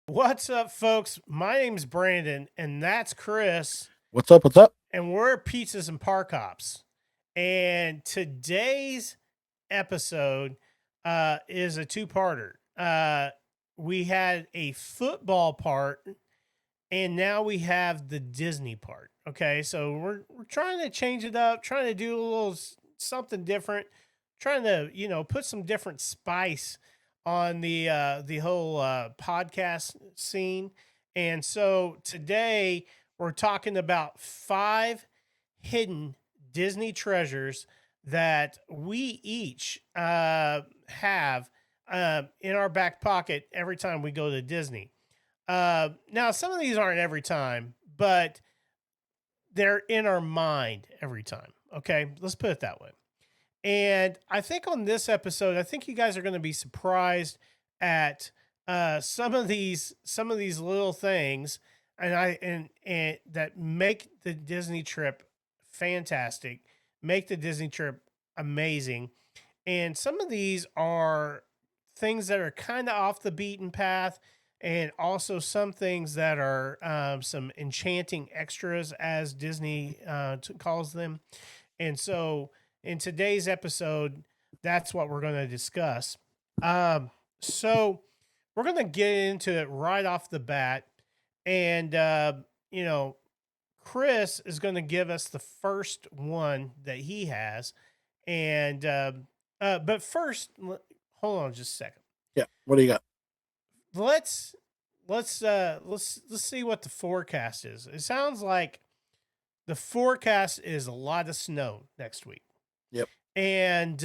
What's up, folks? My name's Brandon, and that's Chris, What's up? What's up? and we're Pizzas and Park Hops. And today's episode is a two-parter. We had a football part, and now we have the Disney part. Okay, so we're trying to change it up, trying to do a little something different, trying to put some different spice on the whole podcast scene. And so today we're talking about 5 hidden Disney treasures that we each have in our back pocket every time we go to Disney. Now, some of these aren't every time, but they're in our mind every time. Okay, let's put it that way. And I think on this episode, I think you guys are going to be surprised at some of these little things, and that make the Disney trip fantastic, make the Disney trip amazing. And some of these are things that are kind of off the beaten path, and also some things that are some enchanting extras, as Disney calls them. And so, in today's episode, that's what we're going to discuss. So, we're going to get into it right off the bat. And, you know, Chris is going to give us the first one that he has. And, but first, hold on just a second. Yeah. What do you got? Let's see what the forecast is. It sounds like the forecast is a lot of snow next week. Yep. And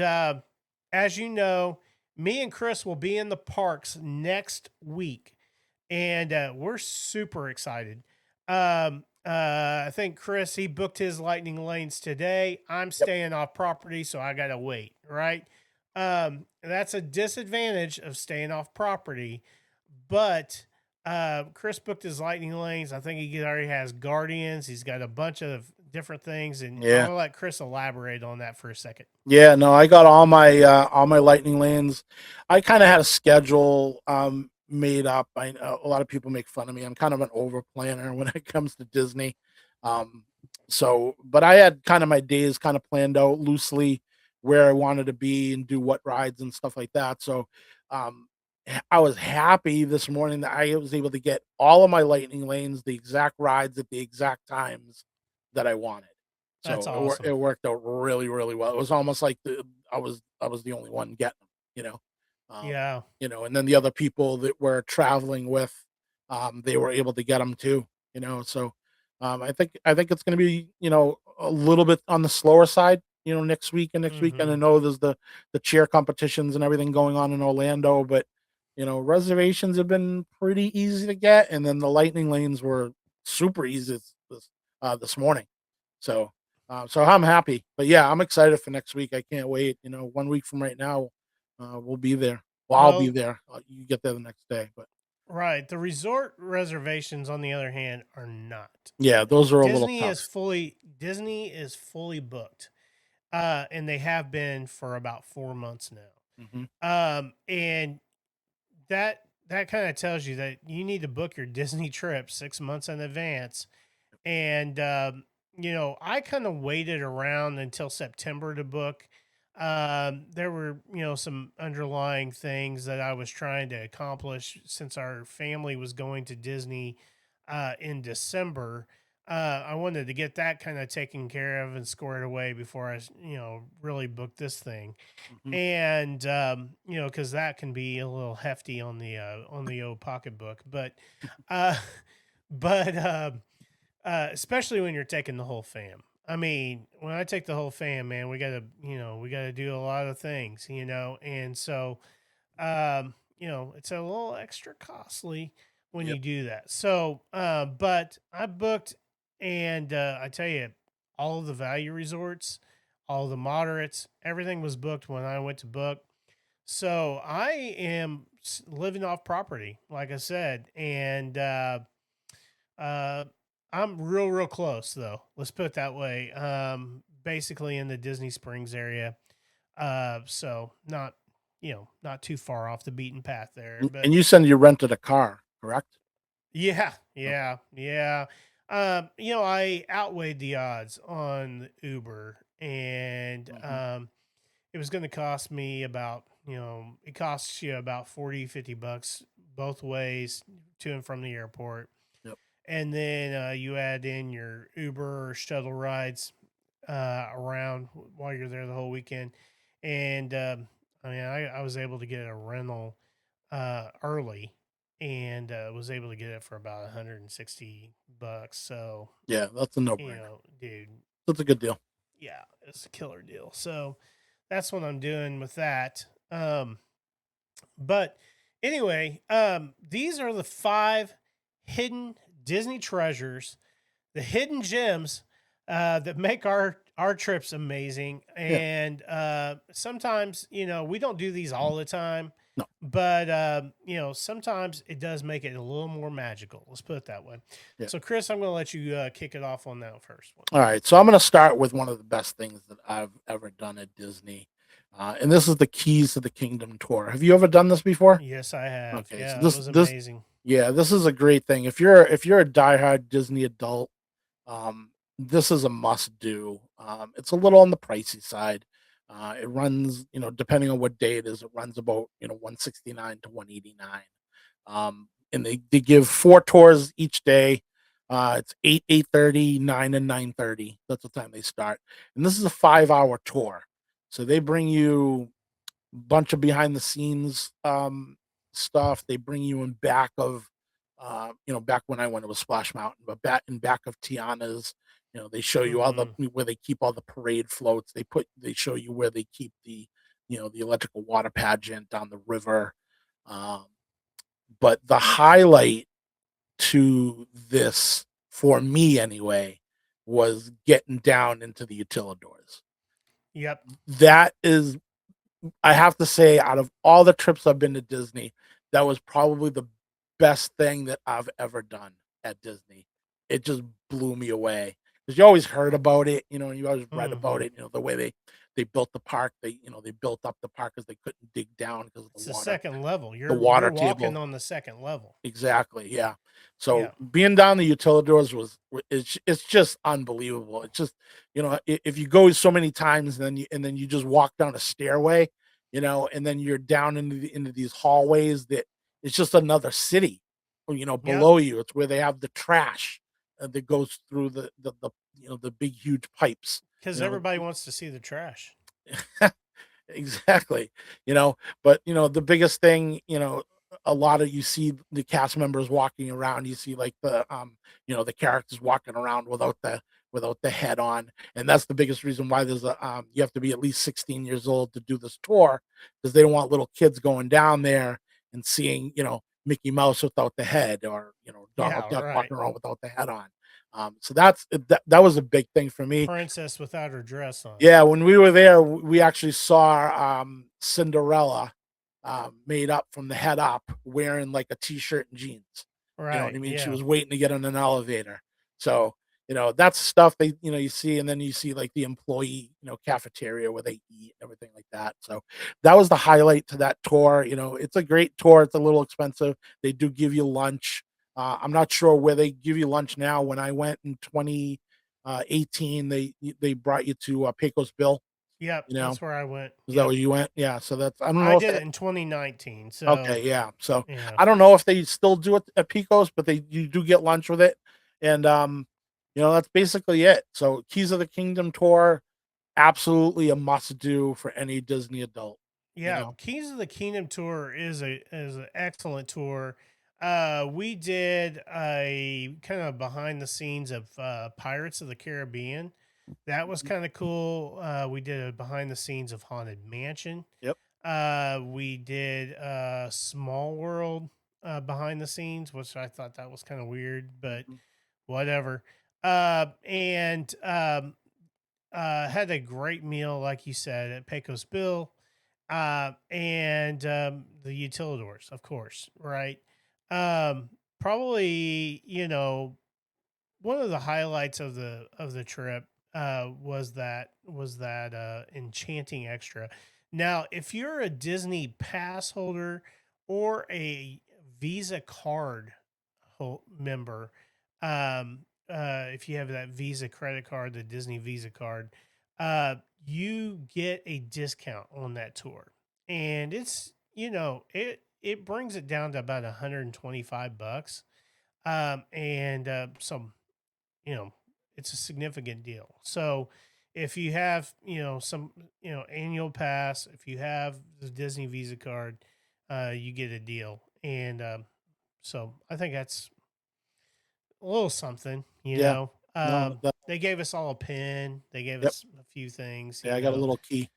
as you know, me and Chris will be in the parks next week, and we're super excited. I think Chris, he booked his lightning lanes today. I'm staying off property, so I gotta wait. Right. That's a disadvantage of staying off property, but Chris booked his lightning lanes. I think he already has Guardians. He's got a bunch of different things, and I'm gonna let Chris elaborate on that for a second. Yeah, no, I got all my lightning lanes. I kind of had a schedule made up. I know a lot of people make fun of me. I'm kind of an over planner when it comes to Disney. Um, but I had kind of my days kind of planned out loosely where I wanted to be and do what rides and stuff like that. So um, I was happy this morning that I was able to get all of my lightning lanes, the exact rides at the exact times that I wanted. That's So awesome. it worked out really, really well. It was almost like I was the only one getting them, Yeah. and then the other people that we're traveling with, they were able to get them too, So I think it's going to be a little bit on the slower side, next week and next weekend. I Mm-hmm. know there's the cheer competitions and everything going on in Orlando, but reservations have been pretty easy to get, and then the lightning lanes were super easy this morning. So I'm happy, but yeah, I'm excited for next week. I can't wait. 1 week from right now, we'll be there. Well, I'll be Well, there. You get there the next day, but right. The resort reservations, on the other hand, are not. yeah, those are a little tough. Disney is fully booked, and they have been for about 4 months now. Hmm. And that kind of tells you that you need to book your Disney trip 6 months in advance. And I kind of waited around until September to book. There were some underlying things that I was trying to accomplish since our family was going to Disney in December. I wanted to get that kind of taken care of and squared away before I really booked this thing. Hmm. And because that can be a little hefty on the old pocketbook, but uh but especially when you're taking the whole fam. I mean, when I take the whole fam, man, we gotta do a lot of things, and so it's a little extra costly when Yep. you do that. So but I booked, and I tell you, all of the value resorts all the moderates. Everything was booked when I went to book. So I am living off property, like I said, and uh, I'm real close though. Let's put it that way. Basically in the Disney Springs area. So not not too far off the beaten path there, but And you said you rented a car, correct? yeah, Okay. yeah. I outweighed the odds on Uber, and Mhm. it was going to cost me about, it costs you about 40-50 bucks both ways to and from the airport. Yep. And then you add in your Uber or shuttle rides around while you're there the whole weekend. And I was able to get a rental early and was able to get it for about 160 bucks. So, Yeah, that's a no-brainer. dude, That's a good deal. yeah, it's a killer deal. So that's what I'm doing with that. But anyway, these are the 5 hidden Disney treasures, the hidden gems that make our trips amazing. Yeah. And sometimes, we don't do these all the time, No. but sometimes it does make it a little more magical. Let's put it that way. Yeah. So, Chris, I'm going to let you kick it off on that first one. All right. So I'm going to start with one of the best things that I've ever done at Disney. And this is the Keys to the Kingdom tour. Have you ever done this before? Yes, I have. Okay. So Yeah, it this was this amazing. yeah, this is a great thing. If you're a diehard Disney adult, this is a must do. It's a little on the pricey side. It runs, depending on what day it is, it runs about 169 to 189. And they give 4 tours each day. It's 8:30, 9, and 9:30. That's the time they start. And this is a 5 hour tour. So they bring you a bunch of behind the scenes stuff. They bring you in back of back when I went, it was Splash Mountain, but back in back of Tiana's, they show you all the Hmm. where they keep all the parade floats. They show you where they keep the electrical water pageant down the river. Um, but the highlight to this, for me anyway, was getting down into the utilidors. Yep. That is, I have to say, out of all the trips I've been to Disney, that was probably the best thing that I've ever done at Disney. It just blew me away because you always heard about it, and you always read about Hmm. it. The way they built the park, they built up the park because they couldn't dig down because of It's the second level. the You're water walking table. on the second level. Exactly, yeah. So Yeah. being down the utilidors it's just unbelievable. It's just, if you go so many times and then you just walk down a stairway, and then you're down into these hallways that it's just another city, Yep. below you. It's where they have the trash that goes through the big huge pipes, Because you know. everybody wants to see the trash. Exactly. But the biggest thing, a lot of, you see the cast members walking around, you see like the characters walking around without the head on. And that's the biggest reason why there's you have to be at least 16 years old to do this tour, because they don't want little kids going down there and seeing, Mickey Mouse without the head, or Donald Yeah. Duck Right. walking around without the head on. So that was a big thing for me. Princess without her dress on. Yeah, when we were there, we actually saw Cinderella made up from the head up, wearing like a t-shirt and jeans. You know what I Right. mean? She Yeah. was waiting to get on an elevator. So, that's stuff you see, and then you see like the employee, cafeteria where they eat, everything like that. So that was the highlight to that tour. It's a great tour. It's a little expensive. They do give you lunch. I'm not sure where they give you lunch now. When I went in 2018, they brought you to Pecos Bill. Yep. You know, That's where I went. is that Yep. where you went? Yeah. So that's, I don't I know if did that. it in 2019. So, Okay, yeah. So yeah. I don't know if they still do it at Pecos, but you do get lunch with it, and that's basically it. So Keys of the Kingdom tour, absolutely a must do for any Disney adult. You Yeah, know, Keys of the Kingdom tour is an excellent tour. We did a kind of behind the scenes of Pirates of the Caribbean. That was Mhm. kind of cool. We did a behind the scenes of Haunted Mansion. Yep. We did Small World behind the scenes, which I thought that was kind of weird, but Mhm. whatever. And had a great meal, like you said, at Pecos Bill, and the Utilidors, of course, right? Probably, one of the highlights of the trip was that enchanting extra. Now, if you're a Disney pass holder or a Visa card member, if you have that Visa credit card, the Disney Visa card, you get a discount on that tour, and it brings it down to about $125, and some you know, it's a significant deal. So if you have, some, annual pass, if you have the Disney Visa card, you get a deal. And so I think that's a little something, Yeah. No. They gave us all a pen. They gave Yep. us a few things, Yeah, I got a little key.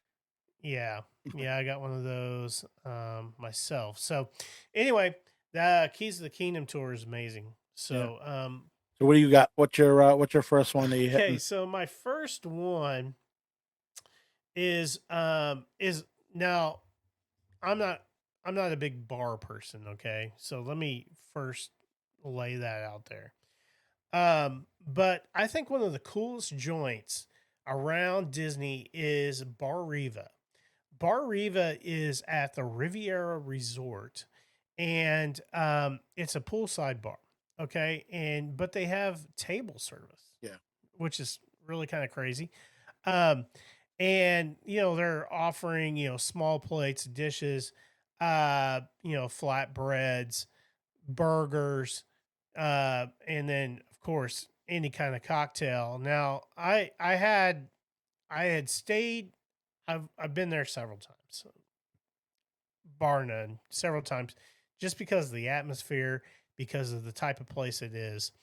Yeah. Yeah, I got one of those myself. So anyway, the Keys of the Kingdom tour is amazing. So So what do you got? What's your first one that you hit? okay, so my first one is now I'm not I'm not a big bar person, okay? So let me first lay that out there. But I think one of the coolest joints around Disney is Bar Riva. Bar Riva is at the Riviera Resort, and it's a poolside bar. Okay, but they have table service. Yeah. Which is really kind of crazy. Um, and they're offering small plates, dishes, flatbreads, burgers, and then of course any kind of cocktail. Now I had stayed. I've been there several times, bar none, several times, just because of the atmosphere, because of the type of place it is.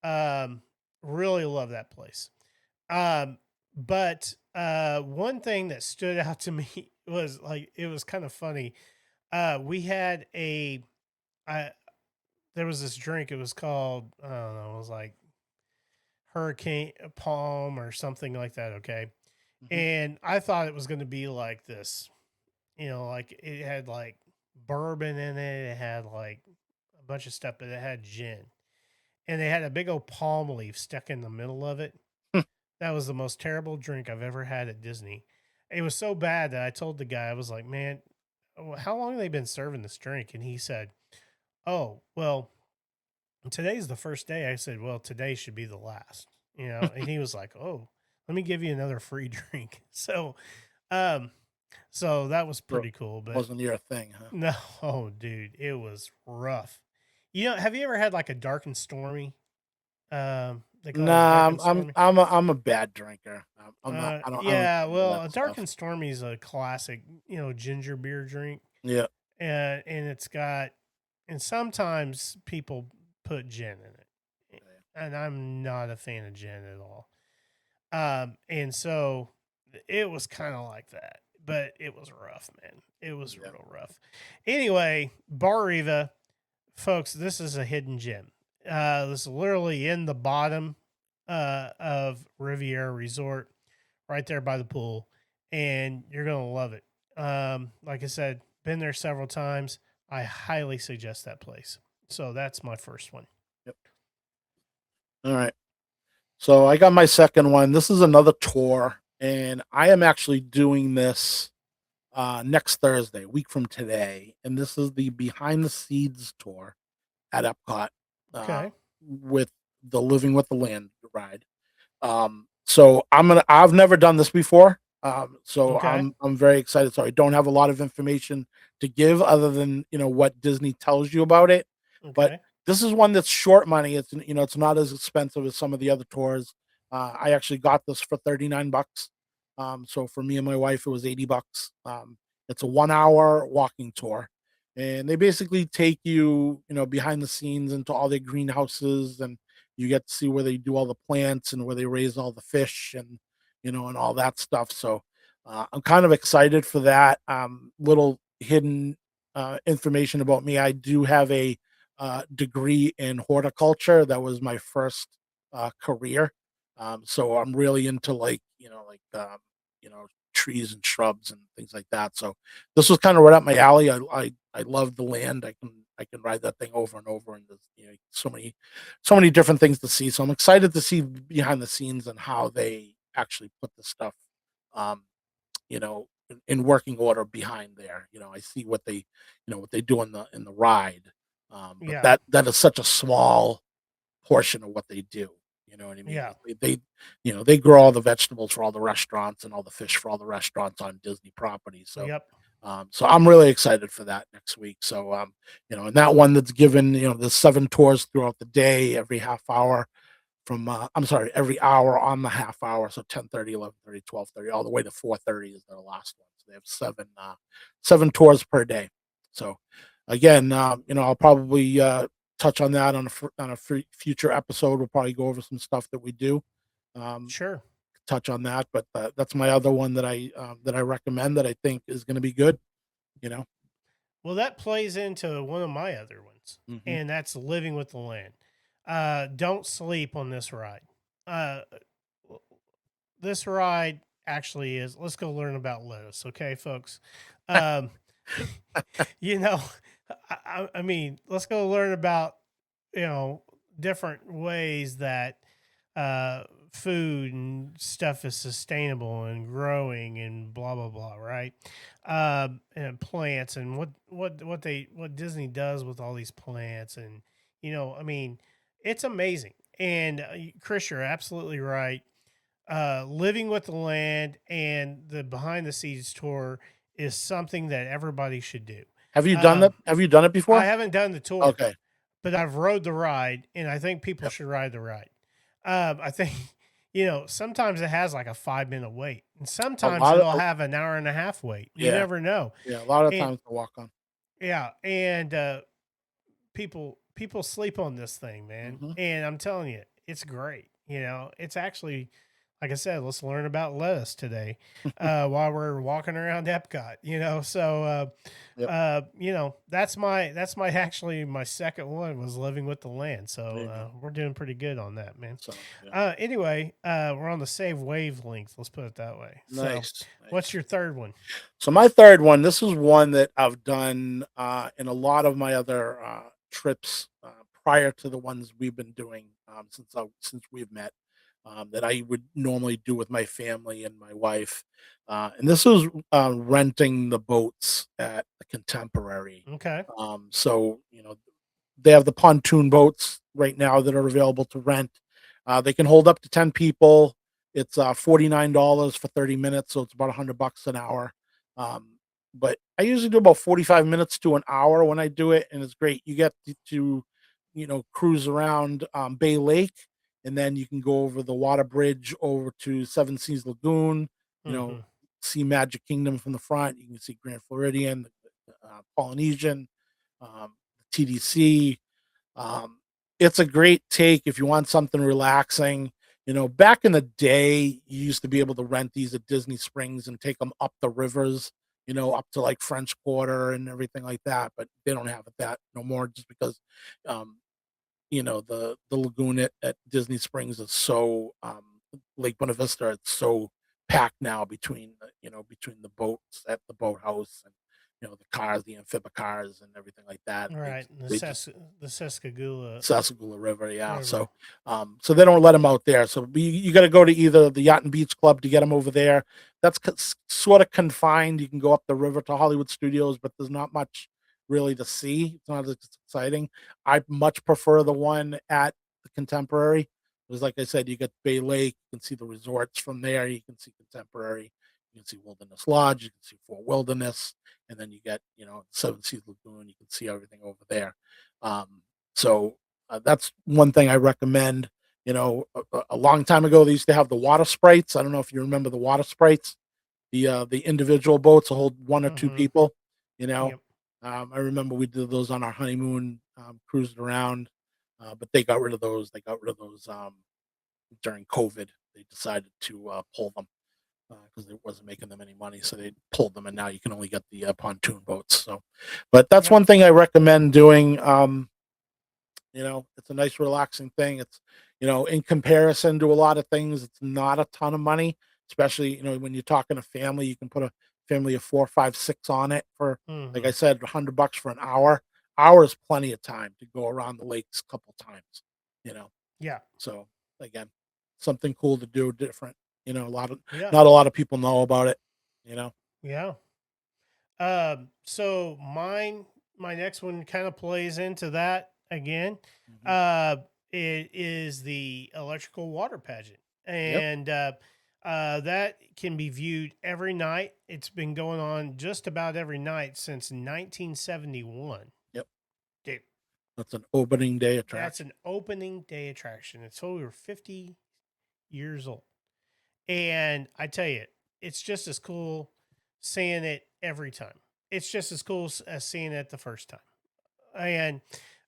Um, really love that place. But one thing that stood out to me was like it was kind of funny. We had I there was this drink. It was called I don't know. It was like Hurricane Palm or something like that. Okay, and I thought it was going to be like this. Like it had like bourbon in it. It had like a bunch of stuff, but it had gin, and they had a big old palm leaf stuck in the middle of it. That was the most terrible drink I've ever had at Disney. It was so bad that I told the guy, I was like, man, how long have they been serving this drink? And he said, oh, well, today's the first day. I said, well, today should be the last, and he was like, oh, let me give you another free drink. Um, so that was pretty cool, but wasn't your thing, huh? no, oh, dude, it was rough. Have you ever had like a dark and stormy? They call it a dark Nah, and stormy. I'm a bad drinker. I'm not. I don't Yeah, do well, that a dark stuff. and stormy is a classic, ginger beer drink, Yeah. and it's got, and sometimes people put gin in it, and I'm not a fan of gin at all. And so it was kind of like that, but it was rough, man. It was real rough. Anyway, Bar Riva, folks, this is a hidden gem. This is literally in the bottom of Riviera Resort, right there by the pool, and you're gonna love it. Like I said, been there several times. I highly suggest that place. So that's my first one. Yep. All right. So I got my second one. This is another tour, and I am actually doing this next Thursday, a week from today, and this is the Behind the Seeds tour at Epcot Okay. with the Living with the Land ride. So I've never done this before. So Okay. I'm very excited. So I don't have a lot of information to give other than, what Disney tells you about it. But Okay. this is one that's short money. It's not as expensive as some of the other tours. I actually got this for $39. So for me and my wife, it was $80. It's a 1 hour walking tour. And they basically take you, behind the scenes into all their greenhouses, and you get to see where they do all the plants and where they raise all the fish and and all that stuff. So I'm kind of excited for that. Little hidden information about me: I do have a degree in horticulture. That was my first career. So I'm really into like you know trees and shrubs and things like that. So this was kind of right up my alley. I love the land. I can ride that thing over and over, and there's so many different things to see. So I'm excited to see behind the scenes and how they actually put the stuff um, in working order behind there. I see what they do in the ride. But Yeah. that is such a small portion of what they do. You know what I mean? Yeah. They grow all the vegetables for all the restaurants and all the fish for all the restaurants on Disney property. So Yep. so I'm really excited for that next week. So and that one that's given, the 7 tours throughout the day, every half hour from I'm sorry, every hour on the half hour. So 10:30, 11:30, 12:30, all the way to 4:30 is their last one. So they have 7 tours per day. So again, I'll probably touch on that on a future episode. We'll probably go over some stuff that we do. Um, Sure. touch on that, but that's my other one that I recommend that I think is going to be good. You know. Well, that plays into one of my other ones, Hmm. and that's living with the land. Don't sleep on this ride. Uh, this ride actually is. Let's go learn about lettuce, okay, folks? Um, you know, I mean, let's go learn about you know different ways that uh, food and stuff is sustainable and growing and blah blah blah, right? And plants and what Disney does with all these plants and I mean, it's amazing. And Chris, you're absolutely right. Living with the land and the behind the scenes tour is something that everybody should do. Have you done that? Um, Have you done it I before? haven't done the tour, Okay. but I've rode the ride, and I think people Yep. should ride the ride. I think, sometimes it has like a 5 minute wait, and A sometimes lot it'll of have an hour and a half wait. You Yeah, never know. yeah, a lot of And times to walk on. yeah, and people sleep on this thing, man. Mhm. And I'm telling you, it's great. It's actually, like I said, let's learn about lettuce today, while we're walking around Epcot. So Yep. that's my actually my second one was living with the land. There So you go. we're doing pretty good on that, man. So, yeah. Anyway, we're on the same wavelength. Let's put it that way. So, Nice, what's nice. your third one? So my third one, this is one that I've done, in a lot of my other, trips, prior to the ones we've been doing, since we've met, that I would normally do with my family and my wife, and this was, renting the boats at the Contemporary. Okay. So, they have the pontoon boats right now that are available to rent. They can hold up to 10 people. It's $49 for 30 minutes, so it's about $100 an hour. Um, but I usually do about 45 minutes to an hour when I do it, and it's great. You get to cruise around Bay Lake, and then you can go over the water bridge over to Seven Seas Lagoon. You know, Mm-hmm. see Magic Kingdom from the front. You can see Grand Floridian, Polynesian, TDC. Um, it's a great take if you want something relaxing. Back in the day, you used to be able to rent these at Disney Springs and take them up the rivers, up to like French Quarter and everything like that. But they don't have it that no more just because, um, the lagoon at Disney Springs is so Lake Buena Vista. It's so packed now between the boats at the boathouse and the cars, the amphibia cars, and everything like that. All right. The They just The Sescagula Sassagoula River, yeah. River. So they don't let them out there. So you got to go to either the Yacht and Beach Club to get them over there. That's sort of confined. You can go up the river to Hollywood Studios, but there's not much really to see. It's not as exciting. I much prefer the one at the Contemporary. Because, like I said, you get Bay Lake. You can see the resorts from there. You can see Contemporary. You can see Wilderness Lodge. You can see Fort Wilderness, and then you get Seven Seas Lagoon. You can see everything over there. So that's one thing I recommend. A long time ago, they used to have the water sprites. I don't know if you remember the water sprites, the individual boats that hold one or two Mm-hmm. people. You know, Yep. I remember we did those on our honeymoon, cruised around, but they got rid of those. They got rid of those during COVID. They decided to pull them because it wasn't making them any money, so they pulled them, and now you can only get the pontoon boats. So, but that's Yep. one thing I recommend doing. It's a nice relaxing thing. in comparison to a lot of things, it's not a ton of money, especially, when you're talking a family, you can put a family of 4, 5, 6 on it for, like I Hmm. said, $100 for an hour. Hour is plenty of time to go around the lakes a couple times, you know. Yeah. So again, something cool to do, different. A lot of Yeah. not a lot of people know about it. You know. Yeah. So my next one kind of plays into that again. Mhm. Uh, it is the electrical water pageant, Yep. and that can be viewed every night. It's been going on just about every night since 1971. Yep. Dude, That's an opening day that's attraction. an opening day attraction. It's over 50 years old. And I tell you, it's just as cool seeing it every time. It's just as cool as seeing it the first time. And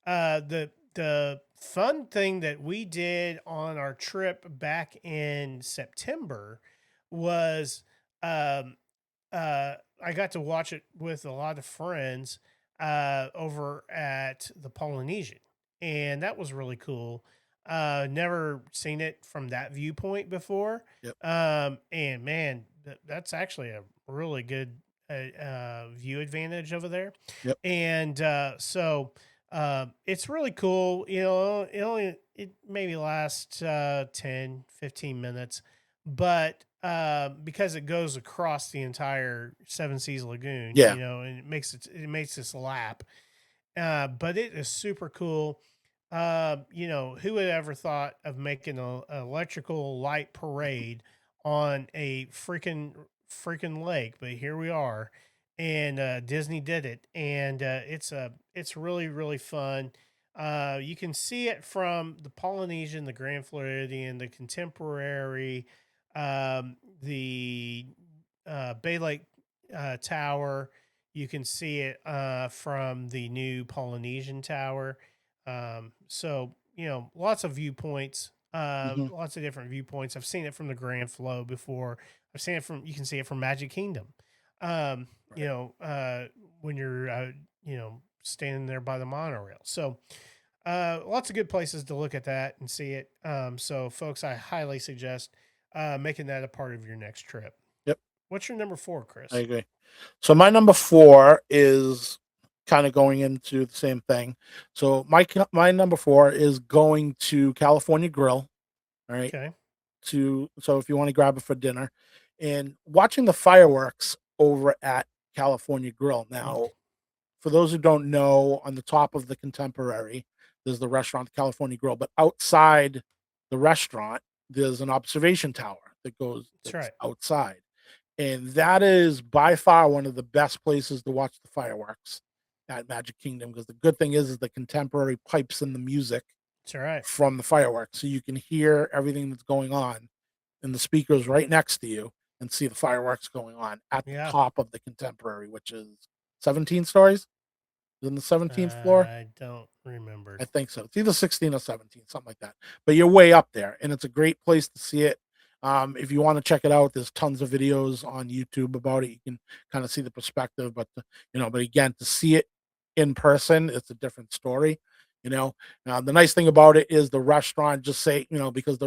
the fun thing that we did on our trip back in September was um, I got to watch it with a lot of friends over at the Polynesian, and that was really cool. Never seen it from that viewpoint before, Yep. and man, that's actually a really good view advantage over there, Yep. and it's really cool. It maybe lasts 10, 15 minutes, but because it goes across the entire Seven Seas Lagoon, Yeah. and it makes this lap. But it is super cool. Who would ever thought of making an electrical light parade on a freaking lake? But here we are, and Disney did it, and it's really really fun. You can see it from the Polynesian, the Grand Floridian, the Contemporary, the Bay Lake Tower. You can see it from the new Polynesian Tower. Lots of viewpoints, Hmm. lots of different viewpoints. I've seen it from the Grand Flow before. You can see it from Magic Kingdom. Um, you Right. know, uh, when you're, standing there by the monorail. So, lots of good places to look at that and see it. So, folks, I highly suggest making that a part of your next trip. Yep. What's your number 4, I Chris? agree. So my number 4 is kind of going into the same thing. So my number 4 is going to California Grill. All right. Okay. So if you want to grab it for dinner, and watching the fireworks over at California Grill. Mm. Now, for those who don't know, on the top of the Contemporary, there's the restaurant, the California Grill, but outside the restaurant, there's an observation tower That's that's right. outside. And that is by far one of the best places to watch the fireworks at Magic Kingdom, because the good thing is the Contemporary pipes in the music That's right. from the fireworks, so you can hear everything that's going on in the speakers right next to you and see the fireworks going on at the Yeah. top of the Contemporary, which is 17 stories. Is it in the 17th floor? I don't remember. I think so. It's either 16 or 17, something like that. But you're way up there, and it's a great place to see it. If you want to check it out, there's tons of videos on YouTube about it. You can kind of see the perspective, but again, to see it in person, it's a different story. You know, the nice thing about it is the restaurant. Just say, because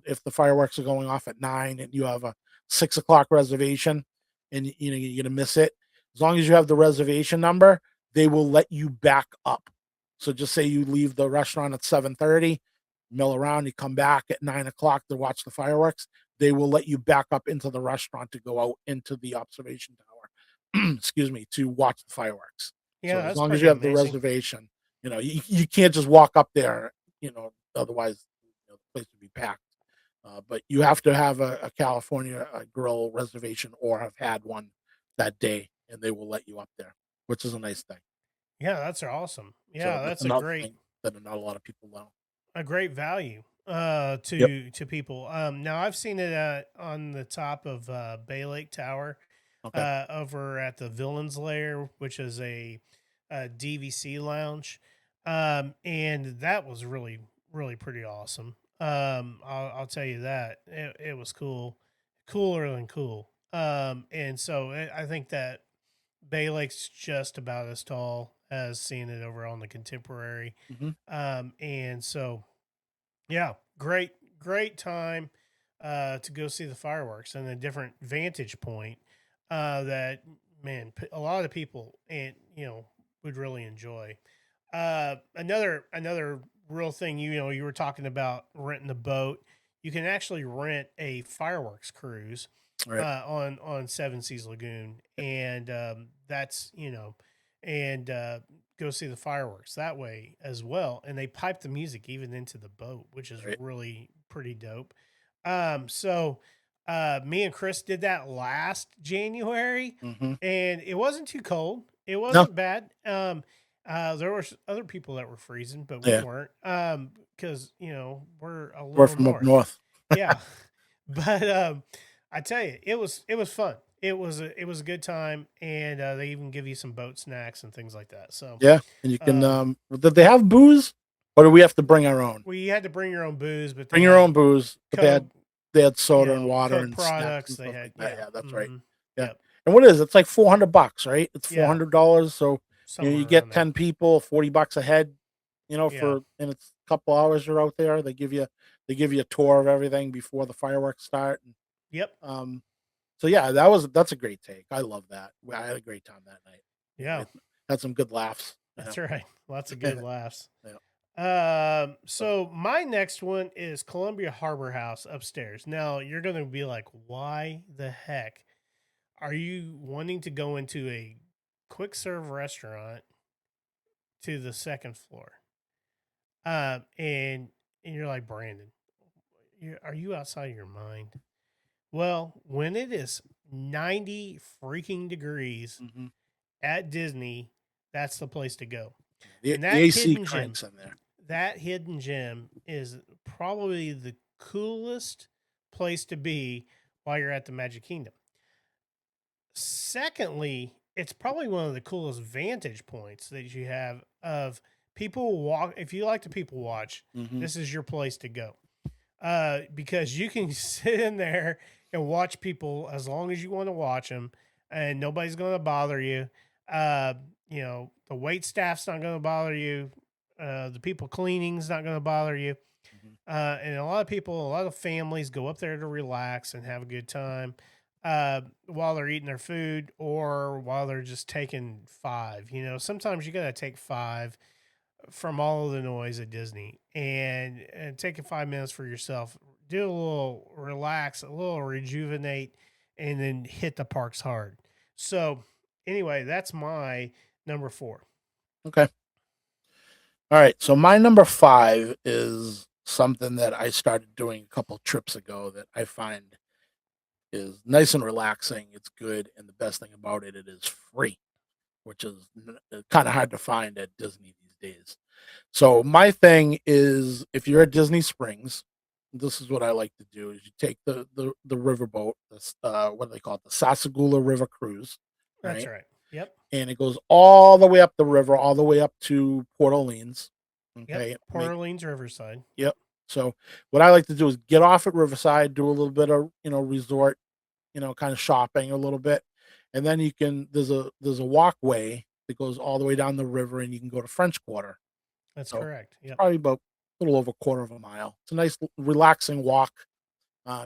if the fireworks are going off at 9 and you have a 6 o'clock reservation, and you're gonna miss it. As long as you have the reservation number, they will let you back up. So just say you leave the restaurant at 7:30, mill around, you come back at 9 o'clock to watch the fireworks. They will let you back up into the restaurant to go out into the observation tower, excuse me, to watch the fireworks. Yeah, So as that's long as you pretty have the amazing. reservation, you can't just walk up there, otherwise the place would be packed. But you have to have a California Grill reservation or have had one that day, and they will let you up there, which is a nice thing. Yeah, that's awesome. So Yeah, that's that's a another great thing that not a lot of people know. a great value Yep. to people. Now I've seen it on the top of Bay Lake Tower Okay. over at the Villains Lair, which is a DVC lounge. And that was really really pretty awesome. I'll tell you that it was cool, cooler than cool. And so I think that Bay Lake's just about as tall as seeing it over on the Contemporary. Mhm. And so, yeah. great time to go see the fireworks and a different vantage point that man a lot of the people and would really enjoy. Another real thing, you were talking about renting the boat. You can actually rent a fireworks cruise Right. on Seven Seas Lagoon, and that's and go see the fireworks that way as well. And they pipe the music even into the boat, which is Right. really pretty dope. So me and Chris did that last January, Hmm. and it wasn't too cold. It No. wasn't bad. There were other people that were freezing, but we Yeah. weren't. Because we're a We're little from up north. north. Yeah, but I tell you, it was fun. It was a good time, and they even give you some boat snacks and things like that. So Yeah, and you can. um, Did they have booze, or do we have to bring our own? we had to bring your own booze, but they Bring your had own booze, but Coke, they had soda and water Coke and snacks products. and They stuff had like that. Yeah, that's right. Yeah, yep, and what is it? It's like $400, right? It's yeah, $400. So you somewhere get around there. 10 people, $40 a head. Yeah, And it's a couple hours you're out there. They give you a tour of everything before the fireworks start. And, yep, um, so yeah, that's a great take. I love that. I had a great time that night. yeah. We had some good laughs. That's right. Lots of good laughs. Yeah. So, So my next one is Columbia Harbor House upstairs. Now you're going to be like, why the heck are you wanting to go into a quick serve restaurant to the second floor? And you're like, Brandon, are you outside of your mind? Well, when it is 90 freaking degrees mhm. at Disney, that's the place to go. The And the that AC hidden gem, cranks in there. that hidden gem is probably the coolest place to be while you're at the Magic Kingdom. Secondly, it's probably one of the coolest vantage points that you have of people walk. If you like to people watch, Mhm. this is your place to go because you can sit in there and watch people as long as you want to watch them, and nobody's going to bother you. Uh, the wait staff's not going to bother you. The people cleaning's not going to bother you. Mhm. And a lot of people, a lot of families go up there to relax and have a good time while they're eating their food or while they're just taking five. Sometimes you got to take five from all of the noise at Disney and taking 5 minutes for yourself. Do a little relax, a little rejuvenate, and then hit the parks hard. So, anyway, that's my number 4. Okay. All right. So my number 5 is something that I started doing a couple trips ago that I find is nice and relaxing. It's good, and the best thing about it is free, which is kind of hard to find at Disney these days. So my thing is, if you're at Disney Springs, this is what I like to do: is you take the riverboat, this what do they call it, the Sasagula River Cruise, That's right? right. Yep. And it goes all the way up the river, all the way up to Port Orleans. Yep. Okay, Port Orleans Riverside. yep. So what I like to do is get off at Riverside, do a little bit of resort, kind of shopping a little bit, and then you can there's a walkway that goes all the way down the river, and you can go to French Quarter. That's So correct. it's Yep. probably about a little over a quarter of a mile. It's a nice, relaxing walk.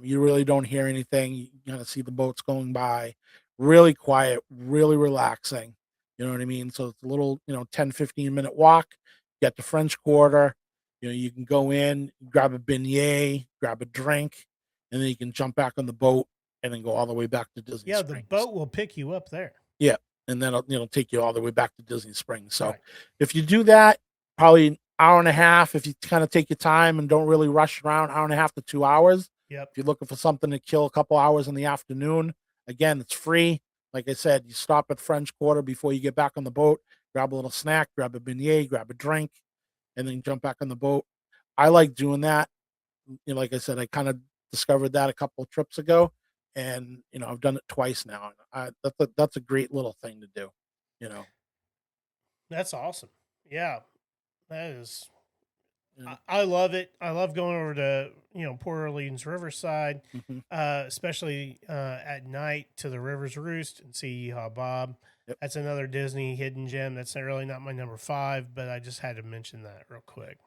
You really don't hear anything. You kind of see the boats going by. Really quiet, really relaxing. You know what I mean? So it's a little, 10-15 minute walk. Get to French Quarter. You can go in, grab a beignet, grab a drink, and then you can jump back on the boat and then go all the way back to Disney Yeah, the Springs. boat will pick you up there. Yeah, and then it'll take you all the way back to Disney Springs. So Right. if you do that, probably an hour and a half. If you kind of take your time and don't really rush around, hour and a half to 2 hours. Yep. If you're looking for something to kill a couple hours in the afternoon, again, it's free. Like I said, you stop at French Quarter before you get back on the boat, grab a little snack, grab a beignet, grab a drink, and then jump back on the boat. I like doing that. Like I said, I kind of discovered that a couple of trips ago, and I've done it twice now. And that's a great little thing to do. You know, That's awesome. Yeah. That is you know? I love it. I love going over to Port Orleans Riverside, Mhm. especially at night to the River's Roost and see Yeehaw Bob. Yep. That's another Disney hidden gem. That's really not my number 5, but I just had to mention that real quick.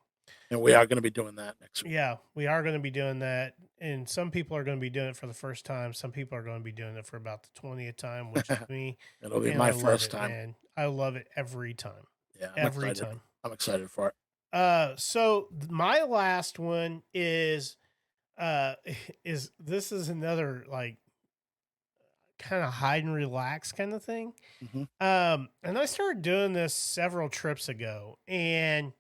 And we are going to be doing that next week. Yeah, we are going to be doing that. And some people are going to be doing it for the first time. Some people are going to be doing it for about the 20th time, which is me. It'll be And my I love first it, time. man. I love it every time. Yeah, I'm Every excited. time. I'm excited for it. So my last one is this is another like kind of hide and relax kind of thing. Mhm. And I started doing this several trips ago, and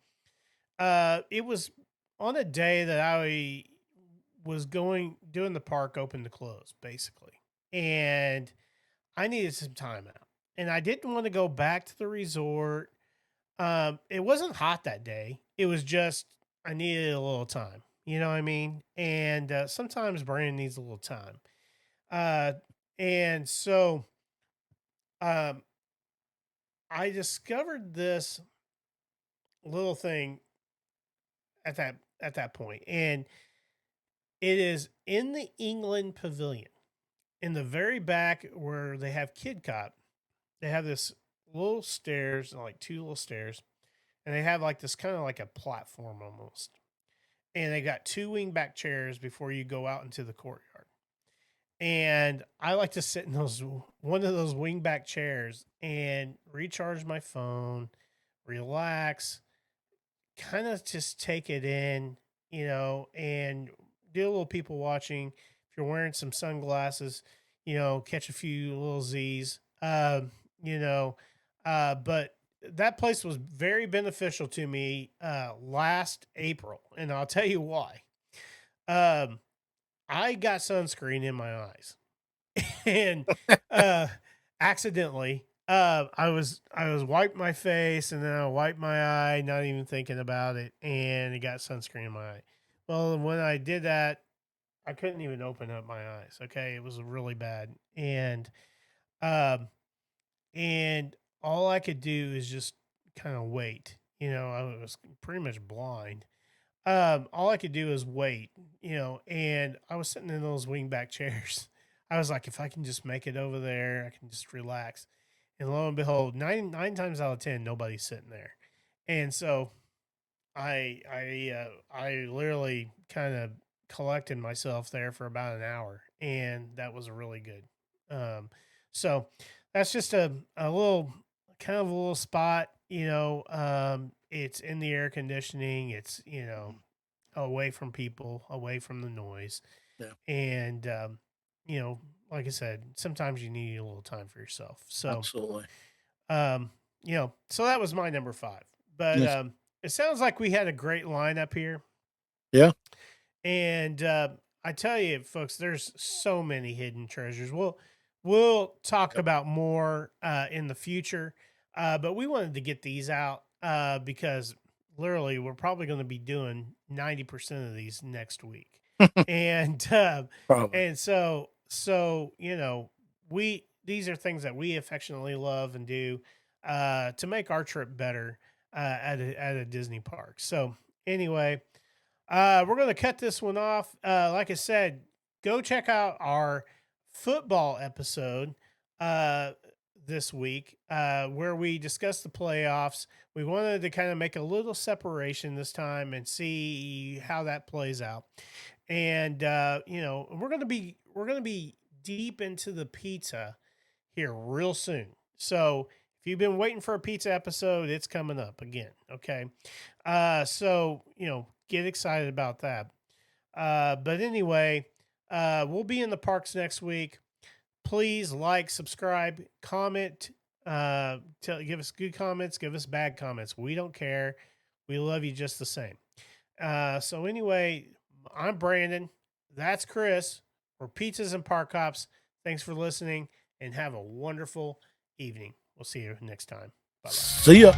it was on a day that I was doing the park open to close, basically. And I needed some time out. And I didn't want to go back to the resort. It wasn't hot that day. It was just I needed a little time. You know what I mean? And sometimes Brandon needs a little time. And so um, I discovered this little thing at that point, and it is in the England Pavilion, in the very back where they have Kid Cop. They have this little stairs, like two little stairs, and they have like this kind of like a platform almost. And they got two wingback chairs before you go out into the courtyard. And I like to sit in one of those wingback chairs and recharge my phone, relax, kind of just take it in, and do a little people watching. If you're wearing some sunglasses, catch a few little Z's, but that place was very beneficial to me last April, and I'll tell you why. Um, I got sunscreen in my eyes, and uh, accidentally, I was wiped my face, and then I wiped my eye, not even thinking about it, and it got sunscreen in my eye. Well, when I did that, I couldn't even open up my eyes. Okay, it was really bad, um, and all I could do is just kind of wait. I was pretty much blind. All I could do is wait, and I was sitting in those wingback chairs. I was like, if I can just make it over there, I can just relax. And lo and behold, nine times out of 10, nobody's sitting there. And so I literally kind of collected myself there for about an hour, and that was really good. So that's just a little kind of a little spot, it's in the air conditioning. It's, away from people, away from the noise. Yeah. And, like I said, sometimes you need a little time for yourself. So, Absolutely. So that was my number 5. But Yes. it sounds like we had a great lineup here. Yeah. And I tell you, folks, there's so many hidden treasures. We'll talk about more in the future, but we wanted to get these out because literally we're probably going to be doing 90% of these next week, and Probably. and so these are things that we affectionately love and do to make our trip better at a Disney park. So anyway. We're going to cut this one off. Like I said, go check out our football episode this week where we discussed the playoffs. We wanted to kind of make a little separation this time and see how that plays out. And we're going to be deep into the pizza here real soon. So if you've been waiting for a pizza episode, it's coming up again. Okay. So get excited about that. But anyway, we'll be in the parks next week. Please like, subscribe, comment, give us good comments, give us bad comments. We don't care. We love you just the same. So anyway, I'm Brandon. That's Chris. We're Pizzas and Park Hops. Thanks for listening and have a wonderful evening. We'll see you next time. Bye-bye. See ya.